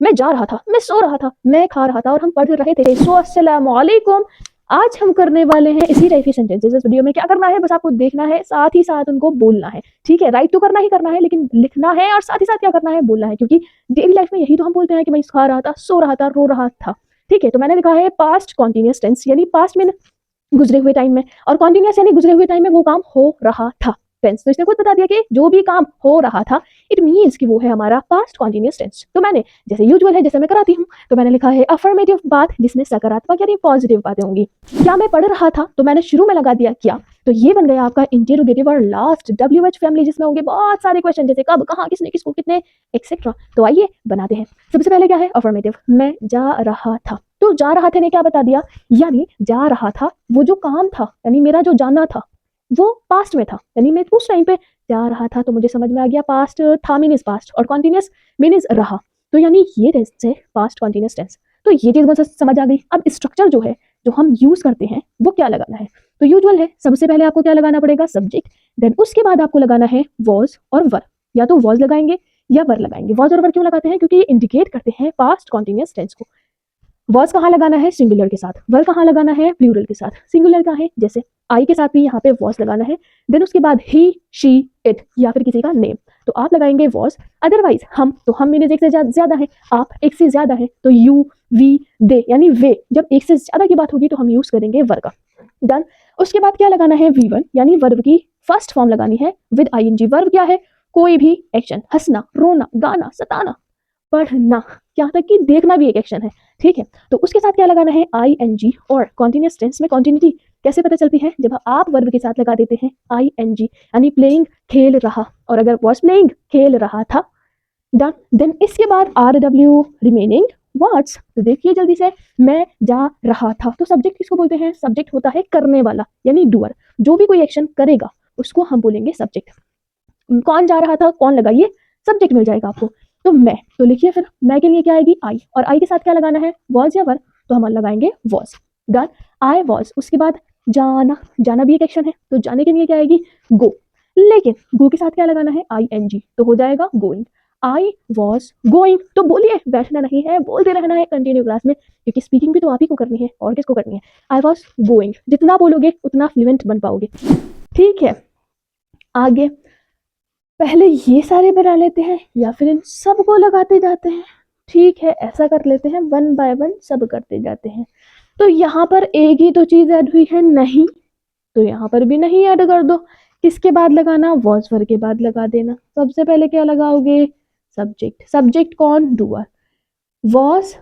मैं जा रहा था, मैं सो रहा था, मैं खा रहा था और हम पढ़ रहे थे। सो अस्सलाम वालेकुम। आज हम करने वाले हैं इसी टाइप के सेंटेंसेस। इस वीडियो में क्या करना है, बस आपको देखना है, साथ ही साथ उनको बोलना है। ठीक है, राइट तो करना ही करना है, लेकिन लिखना है और साथ ही साथ क्या करना है, बोलना है। क्योंकि डेली लाइफ में यही तो हम बोलते हैं कि मैं खा रहा था, सो रहा था, रो रहा था। ठीक है, तो मैंने लिखा है पास्ट कॉन्टिन्यूअस टेंस, यानी पास्ट में गुजरे हुए टाइम में, और कॉन्टिन्यूअस यानी गुजरे हुए टाइम में वो काम हो रहा था। टेंस तो इसने खुद बता दिया कि जो भी काम हो रहा था, इट मीन्स कि वो है हमारा पास्ट कॉन्टिन्यूअस टेंस। तो मैंने जैसे यूजुअल है, जैसे मैं कराती हूँ, तो मैंने लिखा है अफर्मेटिव बात, जिसमें सकारात्मक यानी पॉजिटिव बातें होंगी। क्या मैं पढ़ रहा था, तो मैंने शुरू में लगा दिया क्या, तो ये बन गया आपका इंटेरोगेटिव। और लास्ट WH फैमिली, जिसमें होंगे बहुत सारे क्वेश्चन, जैसे कब, कहाँ, किसने, किसको, कितने, एक्सेट्रा। तो आइए बनाते हैं। सबसे पहले क्या है, अफर्मेटिव, मैं जा रहा था। तो जा रहा थे ने क्या बता दिया, यानी जा रहा था, वो जो काम था, यानी मेरा जो जाना था, वो पास्ट में था, यानी मैं उस टाइम पे जा रहा था। तो मुझे समझ में आ गया पास्ट था मीन्स पास्ट, और कॉन्टिन्यूअस मीन्स रहा। तो यानी ये टेंस है पास्ट कॉन्टिन्यूअस टेंस। तो ये चीज मुझे समझ आ गई। अब स्ट्रक्चर जो है, जो हम यूज करते हैं, वो क्या लगाना है। तो यूजुअल है, सबसे पहले आपको क्या लगाना पड़ेगा, सब्जेक्ट। देन उसके बाद आपको लगाना है वॉज और वर। या तो वॉज लगाएंगे या वर लगाएंगे। वॉज और वर क्यों लगाते हैं, क्योंकि ये इंडिकेट करते हैं पास्ट कॉन्टिन्यूअस टेंस को। वॉज कहाँ लगाना है, सिंगुलर के साथ। वर कहाँ लगाना है, प्लूरल के साथ। सिंगुलर का है, जैसे आई के साथ भी यहाँ पे वॉज लगाना है। देन उसके बाद ही, शी, इट, या फिर किसी का नेम, तो आप लगाएंगे वॉज। अदरवाइज हम, तो हम मीन्स एक से ज्यादा है, आप एक से ज्यादा है, तो यू, वी, दे, यानी वे। जब एक से ज्यादा की बात होगी तो हम यूज करेंगे वर का। डन। उसके बाद क्या लगाना है, V1, यानी वर्ब की फर्स्ट फॉर्म लगानी है विद ING। वर्ब क्या है, कोई भी एक्शन, हंसना, रोना, गाना, सताना, पढ़ना, यहाँ तक कि देखना भी एक एक्शन है। ठीक है, तो उसके साथ क्या लगाना है, ING। और कॉन्टिन्यूअस टेंस में कॉन्टिन्यूटी कैसे पता चलती है, जब आप वर्ब के साथ लगा देते हैं ING, यानी प्लेइंग, खेल रहा। और अगर वॉज प्लेइंग, खेल रहा था। डन। देन इसके बाद RW, रिमेनिंग वर्ड्स। तो देखिए जल्दी से, मैं जा रहा था, तो सब्जेक्ट किसको बोलते हैं, सब्जेक्ट होता है करने वाला, यानी डूअर। जो भी कोई एक्शन करेगा उसको हम बोलेंगे सब्जेक्ट। कौन जा रहा था, कौन लगाइए, सब्जेक्ट मिल जाएगा आपको। तो मैं, तो लिखिए फिर, मैं के लिए क्या आएगी, आई, और आई के साथ क्या लगाना है, वॉज या वर, तो हम लगाएंगे वॉज। डन। I was. उसके बाद जाना, जाना भी एक एक्शन है, तो जाने के लिए क्या आएगी, गो। लेकिन गो के साथ क्या लगाना है, ING, तो हो जाएगा गोइंग। I was going. तो बोलिए, बैठना नहीं है, बोलते रहना है कंटिन्यू क्लास में, क्योंकि स्पीकिंग भी तो आप ही को करनी है, और किसको करनी है। आई वॉज गोइंग, जितना बोलोगे उतना फ्लुएंट बन पाओगे। ठीक है, आगे पहले ये सारे बना लेते हैं, या फिर इन सबको लगाते जाते हैं। ठीक है, ऐसा कर लेते हैं, वन बाय वन सब करते जाते हैं। तो यहाँ पर एक ही तो चीज ऐड हुई है, नहीं, तो यहाँ पर भी नहीं ऐड कर दो। किसके बाद लगाना, वॉज वर के बाद लगा देना। सबसे पहले क्या लगाओगे, सब्जेक्ट। सब्जेक्ट कौन, डूअर। वॉज,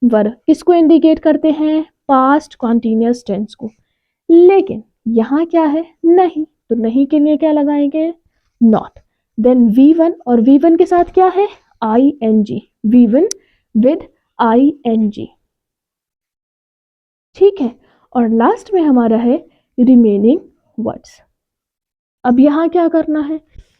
वर किसको इंडिकेट करते हैं, पास्ट कॉन्टिन्यूअस टेंस को। लेकिन यहाँ क्या है, नहीं, तो नहीं के लिए क्या लगाएंगे, नॉट। देन V1, और V1 के साथ क्या है, ING। V1 with ING। ठीक है, और लास्ट में हमारा है रिमेनिंग वर्ड्स। अब यहाँ क्या करना है,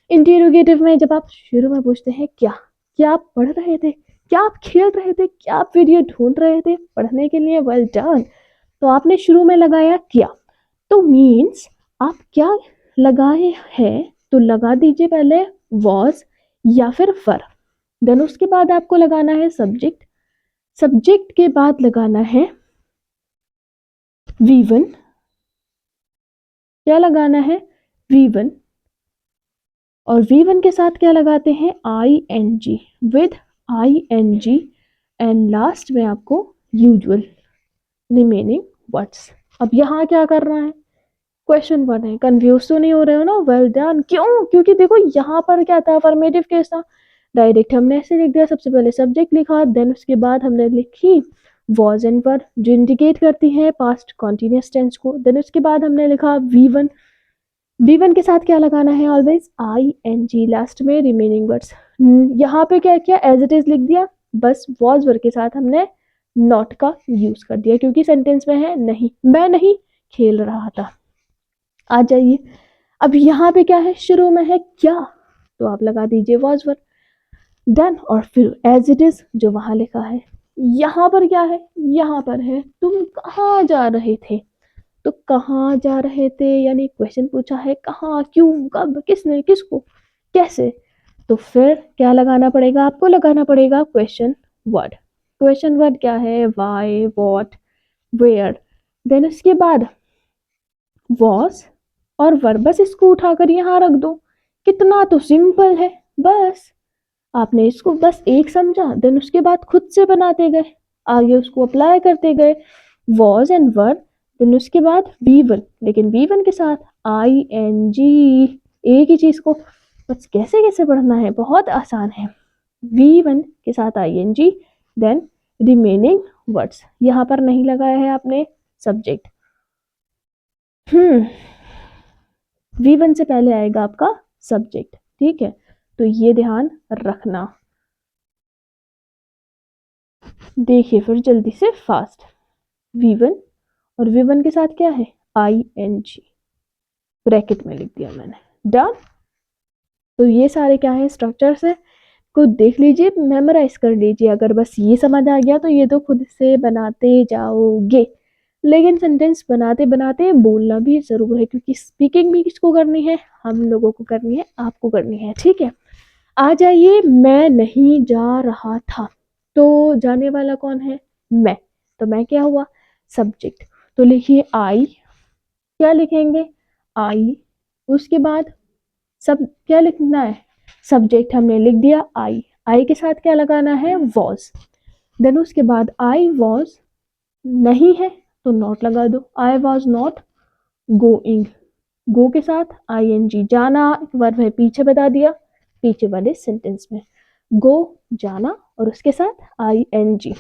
इंटेरोगेटिव में जब आप शुरू में पूछते हैं क्या, क्या आप पढ़ रहे थे, क्या आप खेल रहे थे, क्या आप वीडियो ढूंढ रहे थे पढ़ने के लिए, वेल डन। तो आपने शुरू में लगाया क्या, तो मीन्स आप क्या लगाए हैं, तो लगा दीजिए पहले वॉज या फिर वर। देन उसके बाद आपको लगाना है सब्जेक्ट। सब्जेक्ट के बाद लगाना है V1। क्या लगाना है, V1, और V1 के साथ क्या लगाते हैं, ING, with ING। And last में आपको यूजुअल, रिमेनिंग वर्ड्स। अब यहाँ क्या करना है, क्वेश्चन 1 है, कंफ्यूज तो नहीं हो रहे हो ना, वेल डन। क्यों, क्योंकि देखो यहाँ पर क्या था, अफर्मेटिव केस था। डायरेक्ट हमने ऐसे लिख दिया, सबसे पहले सब्जेक्ट लिखा, देन उसके बाद हमने लिखी वॉज एंड वर, जो इंडिकेट करती है पास्ट कॉन्टिन्यूअस टेंस को। देन उसके बाद हमने लिखा V1। V1 के साथ क्या लगाना है, ऑलवेज ING, लास्ट में रिमेनिंग वर्ड्स। यहाँ पे क्या किया, एज इट इज लिख दिया, बस वॉज वर के साथ हमने नॉट का यूज कर दिया, क्योंकि सेंटेंस में है नहीं, मैं नहीं खेल रहा था। आ जाइए, अब यहाँ पे क्या है, शुरू में है क्या, तो आप लगा दीजिए वॉज वर। डन। और फिर एज इट इज जो वहां लिखा है। यहाँ पर क्या है, यहाँ पर है तुम कहाँ जा रहे थे, तो कहाँ जा रहे थे, यानी क्वेश्चन पूछा है, कहाँ, क्यों, कब, किसने, किसको, कैसे। तो फिर क्या लगाना पड़ेगा, आपको लगाना पड़ेगा क्वेश्चन वर्ड। क्वेश्चन वर्ड क्या है? Y, what, where. देन उसके बाद वॉज और वर, बस इसको उठाकर यहाँ रख दो। कितना तो सिंपल है, बस आपने इसको बस एक समझा, देन उसके बाद खुद से बनाते गए, आगे उसको अप्लाई करते गए। वॉज एंड वर, देन उसके बाद वी वन, लेकिन वी वन के साथ आई एन जी, एक ही चीज को बस कैसे कैसे पढ़ना है, बहुत आसान है। वी वन के साथ I N G, then remaining words. यहाँ पर नहीं लगाया है आपने सब्जेक्ट। वी वन से पहले आएगा आपका सब्जेक्ट, ठीक है, तो ये ध्यान रखना। देखिए फिर जल्दी से फास्ट, V1 और V1 के साथ क्या है? ING, ब्रैकेट में लिख दिया मैंने, डन। तो ये सारे क्या है? स्ट्रक्चर्स है, को देख लीजिए, मेमोराइज कर लीजिए। अगर बस ये समझ आ गया तो ये तो खुद से बनाते जाओगे, लेकिन सेंटेंस बनाते बनाते बोलना भी जरूर है, क्योंकि स्पीकिंग भी किसको करनी है? हम लोगों को करनी है, आपको करनी है, ठीक है। आ जाइए, मैं नहीं जा रहा था, तो जाने वाला कौन है? मैं, तो मैं क्या हुआ? सब्जेक्ट। तो लिखिए आई, क्या लिखेंगे? आई, उसके बाद सब क्या लिखना है? सब्जेक्ट हमने लिख दिया आई, आई के साथ क्या लगाना है? वॉज। देन उसके बाद आई वॉज नहीं है तो नॉट लगा दो, आई वॉज नॉट गोइंग, गो के साथ आई एन जी, जाना वर्ब है, पीछे बता दिया, पीछे वाले सेंटेंस में गो जाना, और उसके साथ आई एन जी।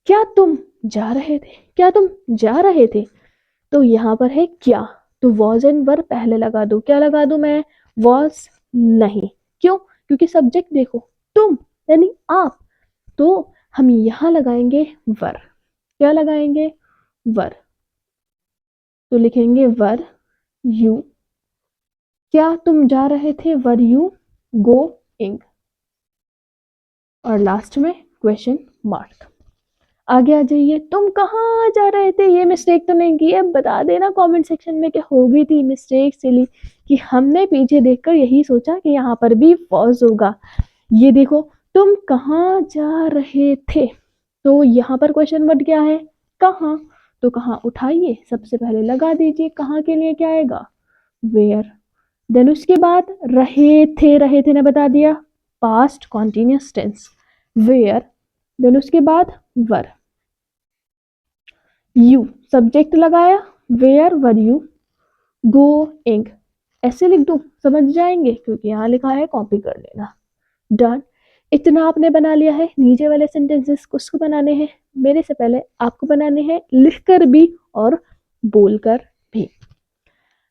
क्या तुम जा रहे थे? क्या तुम जा रहे थे? तो यहाँ पर है क्या, तो वॉज एंड वर पहले लगा दो। क्या लगा दू मैं? वॉज नहीं, क्यों? क्योंकि सब्जेक्ट देखो तुम यानी आप, तो हम यहाँ लगाएंगे वर। क्या लगाएंगे? वर, तो लिखेंगे वर यू, क्या तुम जा रहे थे? वर यू गोइंग, और लास्ट में क्वेश्चन मार्क। आगे आ जाइए, तुम कहाँ जा रहे थे? ये मिस्टेक तो नहीं की है? बता देना कमेंट सेक्शन में कि हो गई थी मिस्टेक सिली, कि हमने पीछे देखकर यही सोचा कि यहाँ पर भी वॉज होगा। ये देखो, तुम कहाँ जा रहे थे, तो यहाँ पर क्वेश्चन वर्ड क्या है? कहाँ, तो कहाँ उठाइए, सबसे पहले लगा दीजिए, कहाँ के लिए क्या आएगा? वेयर। देन उसके बाद रहे थे, रहे थे ने बता दिया, past continuous tense, were. Then उसके बाद वर, यू सब्जेक्ट लगाया, वेयर वर यू गोइंग, ऐसे लिख दूं, समझ जाएंगे, क्योंकि यहाँ लिखा है, कॉपी कर लेना, डन। इतना आपने बना लिया है। नीचे वाले सेंटेंसेस किसको बनाने हैं? मेरे से पहले आपको बनाने हैं, लिखकर भी और बोलकर भी।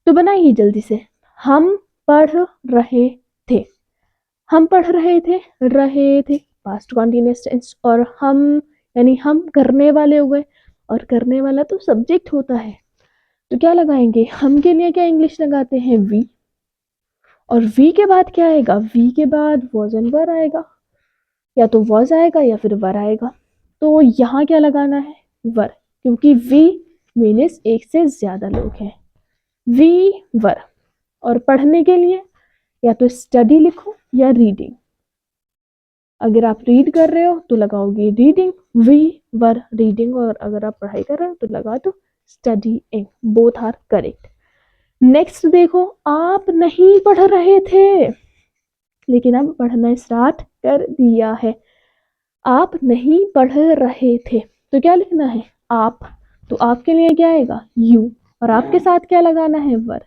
तो बनाइए जल्दी से। हम पढ़ रहे थे, हम पढ़ रहे थे पास्ट कॉन्टिन्यूअस टेंस, और हम यानी हम करने वाले हो गए, और करने वाला तो सब्जेक्ट होता है, तो क्या लगाएंगे? हम के लिए क्या इंग्लिश लगाते हैं? वी, और वी के बाद क्या आएगा? वी के बाद वॉज एंड वर आएगा, या तो वॉज आएगा या फिर वर आएगा, तो यहाँ क्या लगाना है? वर, क्योंकि वी मीन्स एक से ज्यादा लोग हैं, वी वर। और पढ़ने के लिए या तो स्टडी लिखो या रीडिंग, अगर आप रीड कर रहे हो तो लगाओगे रीडिंग, वी वर रीडिंग, और अगर आप पढ़ाई कर रहे हो तो लगा दो studying, both are correct. Next देखो, आप नहीं पढ़ रहे थे, लेकिन अब पढ़ना स्टार्ट कर दिया है। आप नहीं पढ़ रहे थे, तो क्या लिखना है? आप, तो आपके लिए क्या आएगा? यू, और आपके साथ क्या लगाना है? वर,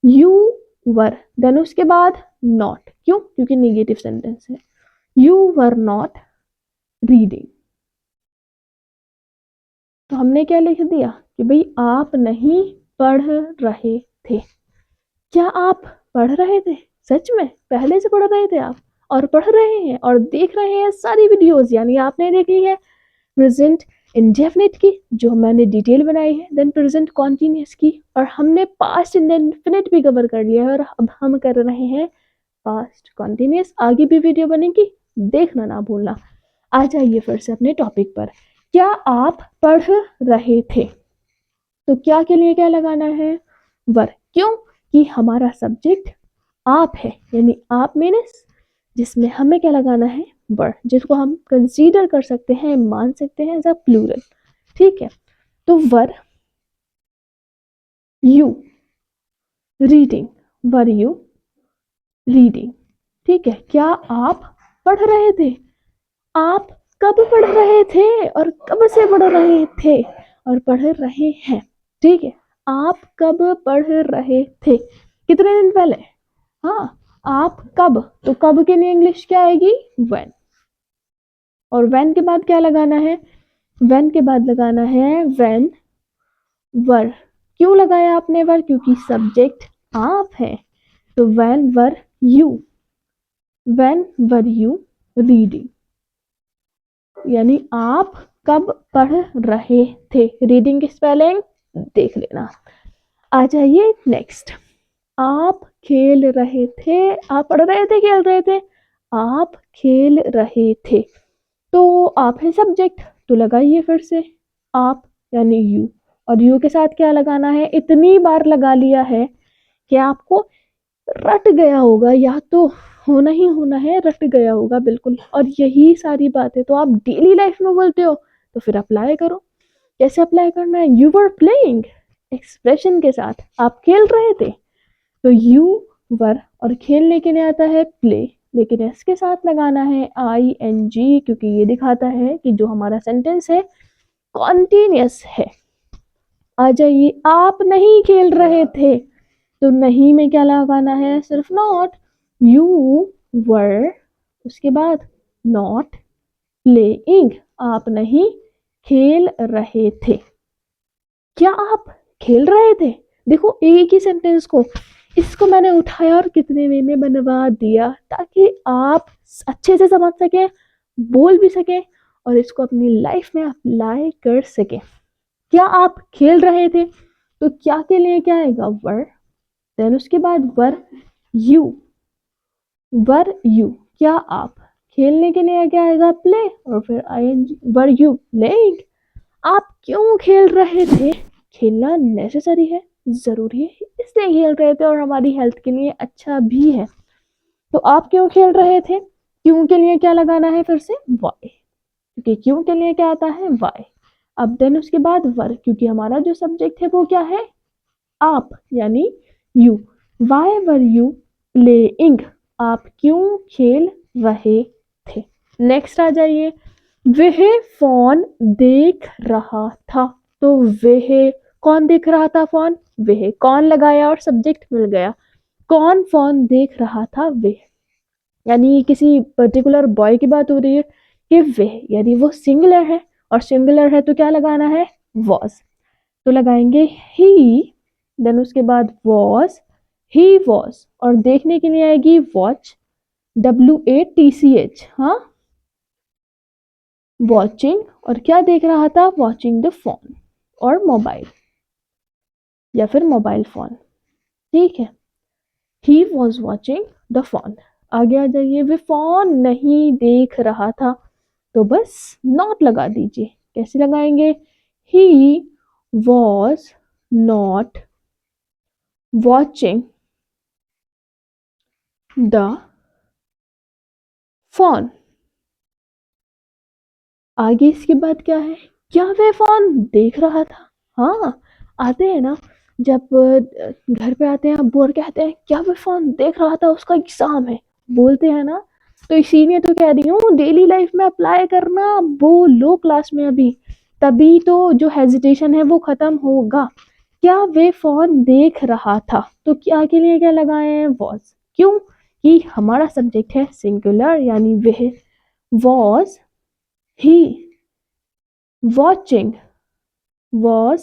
यू वर। देन उसके बाद नॉट, क्यों? क्योंकि नेगेटिव सेंटेंस है, यू वर नॉट रीडिंग, तो हमने क्या लिख दिया कि भाई आप नहीं पढ़ रहे थे। क्या आप पढ़ रहे थे? सच में पहले से पढ़ रहे थे आप, और पढ़ रहे हैं और देख रहे हैं सारी वीडियोस, यानी आपने देखी है प्रेजेंट इंडेफिनिट की जो मैंने डिटेल बनाई है, देन प्रेजेंट कॉन्टिन्यूस की, और हमने पास्ट इंडेफिनिट भी कवर कर लिया है, और अब हम कर रहे हैं पास्ट कॉन्टिन्यूस। आगे भी वीडियो बनेगी, देखना ना भूलना। आ जाइए फिर से अपने टॉपिक पर। क्या आप पढ़ रहे थे, तो क्या के लिए क्या लगाना है? वर, क्यों? कि हमारा सब्जेक्ट आप है, यानी आप मीन्स जिसमें हमें क्या लगाना है? वर, जिसको हम कंसीडर कर सकते हैं, मान सकते हैं एज अ प्लूरल। ठीक है, तो were you reading, were you reading. ठीक है, क्या आप पढ़ रहे थे? आप कब पढ़ रहे थे और कब से पढ़ रहे थे और पढ़ रहे हैं। ठीक है, आप कब पढ़ रहे थे? कितने दिन पहले? हाँ, आप कब, तो कब के लिए इंग्लिश क्या आएगी? व्हेन। और व्हेन के बाद क्या लगाना है? व्हेन के बाद लगाना है व्हेन वर। क्यों लगाया आपने वर? क्योंकि सब्जेक्ट आप है। तो when were you, when were you reading, यानी आप कब पढ़ रहे थे। रीडिंग की स्पेलिंग देख लेना। आ जाइए नेक्स्ट। आप खेल रहे थे, आप पढ़ रहे थे, खेल रहे थे? आप खेल रहे थे, तो आप है सब्जेक्ट, तो लगाइए फिर से आप यानी यू, और यू के साथ क्या लगाना है? इतनी बार लगा लिया है कि आपको रट गया होगा, या तो होना ही होना है, रट गया होगा बिल्कुल। और यही सारी बातें तो आप डेली लाइफ में बोलते हो, तो फिर अप्लाई करो। कैसे अप्लाई करना है? यू वर प्लेइंग, एक्सप्रेशन के साथ आप खेल रहे थे, तो यू वर, और खेलने के लिए आता है प्ले, लेकिन इसके साथ लगाना है ING, क्योंकि ये दिखाता है कि जो हमारा सेंटेंस है कॉन्टिन्यूअस है। आ जाइए, आप नहीं खेल रहे थे, तो नहीं में क्या लगाना है? सिर्फ नॉट। यू वर, उसके बाद नॉट प्लेइंग, आप नहीं खेल रहे थे। क्या आप खेल रहे थे? देखो, एक ही सेंटेंस को, इसको मैंने उठाया और कितने वे में बनवा दिया, ताकि आप अच्छे से समझ सके, बोल भी सके, और इसको अपनी लाइफ में अप्लाई कर सके। क्या आप खेल रहे थे, तो क्या के लिए क्या आएगा? वर। देन उसके बाद वर यू, वर यू, क्या आप, खेलने के लिए क्या आएगा? प्ले, और फिर ING, वर यू प्लेइंग, आप क्यों खेल रहे थे? खेलना नेसेसरी है, जरूरी है, इसलिए खेल रहे थे, और हमारी हेल्थ के लिए अच्छा भी है। तो आप क्यों खेल रहे थे? क्यों के लिए क्या लगाना है? फिर से वाई, क्योंकि क्यों के लिए क्या आता है? वाई। अब देन उसके बाद वर, क्योंकि हमारा जो सब्जेक्ट है वो क्या है? आप, यानी you. Why were you playing, आप क्यों खेल रहे थे। नेक्स्ट आ जाइए, वह फोन देख रहा था, तो वह कौन देख रहा था? फोन। वह कौन लगाया और सब्जेक्ट मिल गया। कौन फोन देख रहा था? वह, यानी किसी पर्टिकुलर बॉय की बात हो रही है कि वह, यानी वो सिंगुलर है, और सिंगुलर है तो क्या लगाना है? वॉज, तो लगाएंगे ही, देन उसके बाद वॉज, ही वॉज, और देखने के लिए आएगी वॉच, WATCH, हाँ, वॉचिंग, और क्या देख रहा था? वॉचिंग द फोन, और मोबाइल, या फिर मोबाइल फोन। ठीक है, he was watching the phone. आगे आ जाइए, वे फोन नहीं देख रहा था, तो बस नॉट लगा दीजिए। कैसे लगाएंगे? He was not watching the phone. आगे इसके बाद क्या है? क्या वह फोन देख रहा था? हाँ, आते हैं ना, जब घर पे आते हैं अब्बू और कहते हैं क्या वह फोन देख रहा था, उसका एग्जाम है, बोलते हैं ना। तो इसीलिए तो कह रही हूँ डेली लाइफ में अप्लाई करना, वो लो क्लास में अभी, तभी तो जो हेजिटेशन है वो खत्म होगा। क्या वे फोन देख रहा था, तो क्या के लिए क्या लगाए हैं? वॉज। क्यों? कि हमारा सब्जेक्ट है सिंगुलर, यानी वह। Was he watching, was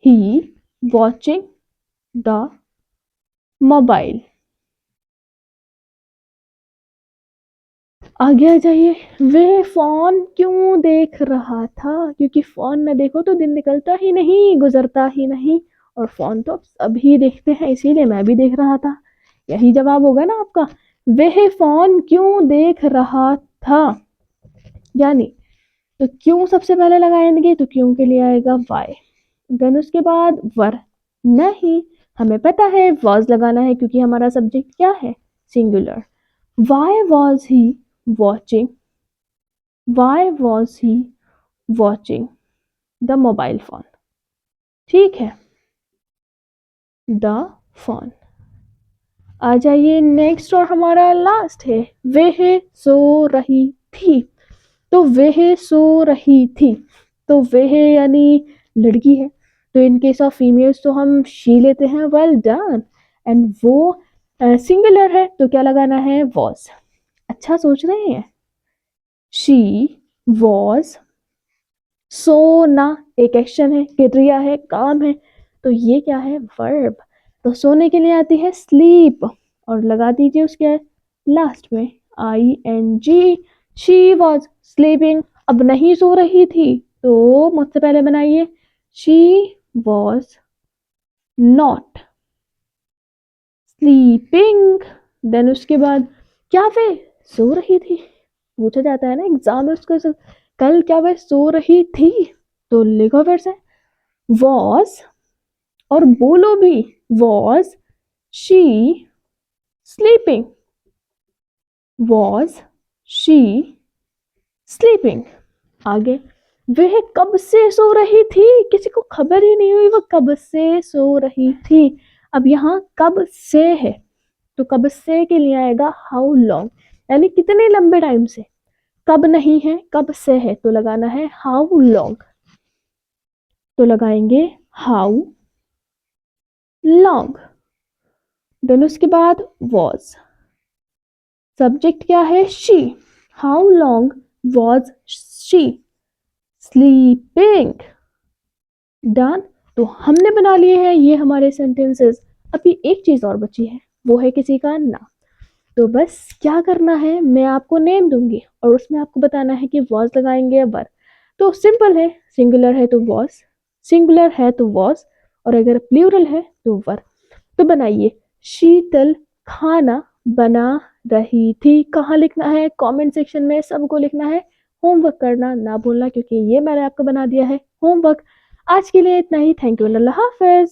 he watching the mobile। आगे आ जाइए, वे फोन क्यों देख रहा था? क्योंकि फोन न देखो तो दिन निकलता ही नहीं, गुजरता ही नहीं, और फोन तो सभी देखते हैं, इसीलिए मैं भी देख रहा था। यही जवाब होगा ना आपका। वह फोन क्यों देख रहा था, यानी तो क्यों सबसे पहले लगाएंगे, तो क्यों के लिए आएगा वाई। देन उसके बाद वर, नहीं, हमें पता है वॉज लगाना है, क्योंकि हमारा सब्जेक्ट क्या है? Singular. Why was he watching why was he watching the mobile phone. ठीक है, द फोन। आ जाइए नेक्स्ट, और हमारा लास्ट है वह सो रही थी। तो वह सो रही थी, तो वह यानी लड़की है, तो इन केस ऑफ फीमेल्स तो हम शी लेते हैं, वेल डन। एंड वो सिंगुलर है तो क्या लगाना है, वॉज। अच्छा सोच रहे हैं, शी वॉज, सोना एक एक्शन है, क्रिया है, काम है, तो ये क्या है, वर्ब। तो सोने के लिए आती है स्लीप, और लगा दीजिए उसके लास्ट में ing। शी वॉज स्लीपिंग, अब नहीं सो रही थी, तो मुझसे पहले बनाइए, she was not sleeping. Then उसके बाद क्या वे सो रही थी, पूछा जाता है ना एग्जाम में उसको, कल क्या वह सो रही थी, तो लिखो फिर से, वॉज, और बोलो भी, was she sleeping, was she sleeping. आगे, वह कब से सो रही थी, किसी को खबर ही नहीं हुई वह कब से सो रही थी। अब यहाँ कब से है, तो कब से के लिए आएगा हाउ लॉन्ग, यानी कितने लंबे टाइम से। कब नहीं है, कब से है, तो लगाना है हाउ लॉन्ग, तो लगाएंगे हाउ लॉन्ग। देन उसके बाद वॉज, सब्जेक्ट क्या है, she, how long was she sleeping. Done. तो हमने बना लिए हैं ये हमारे सेंटेंसेस। अभी एक चीज और बची है, वो है किसी का नाम। तो बस क्या करना है, मैं आपको नेम दूंगी और उसमें आपको बताना है कि वॉज लगाएंगे या वर। तो सिंपल है, सिंगुलर है तो वॉज, सिंगुलर है तो वॉज, और अगर प्लूरल है तो वर। तो बनाइए, शीतल खाना बना रही थी। कहाँ लिखना है, कमेंट सेक्शन में सबको लिखना है। होमवर्क करना ना भूलना, क्योंकि ये मैंने आपको बना दिया है होमवर्क। आज के लिए इतना ही, थैंक यू, अल्लाह हाफिज।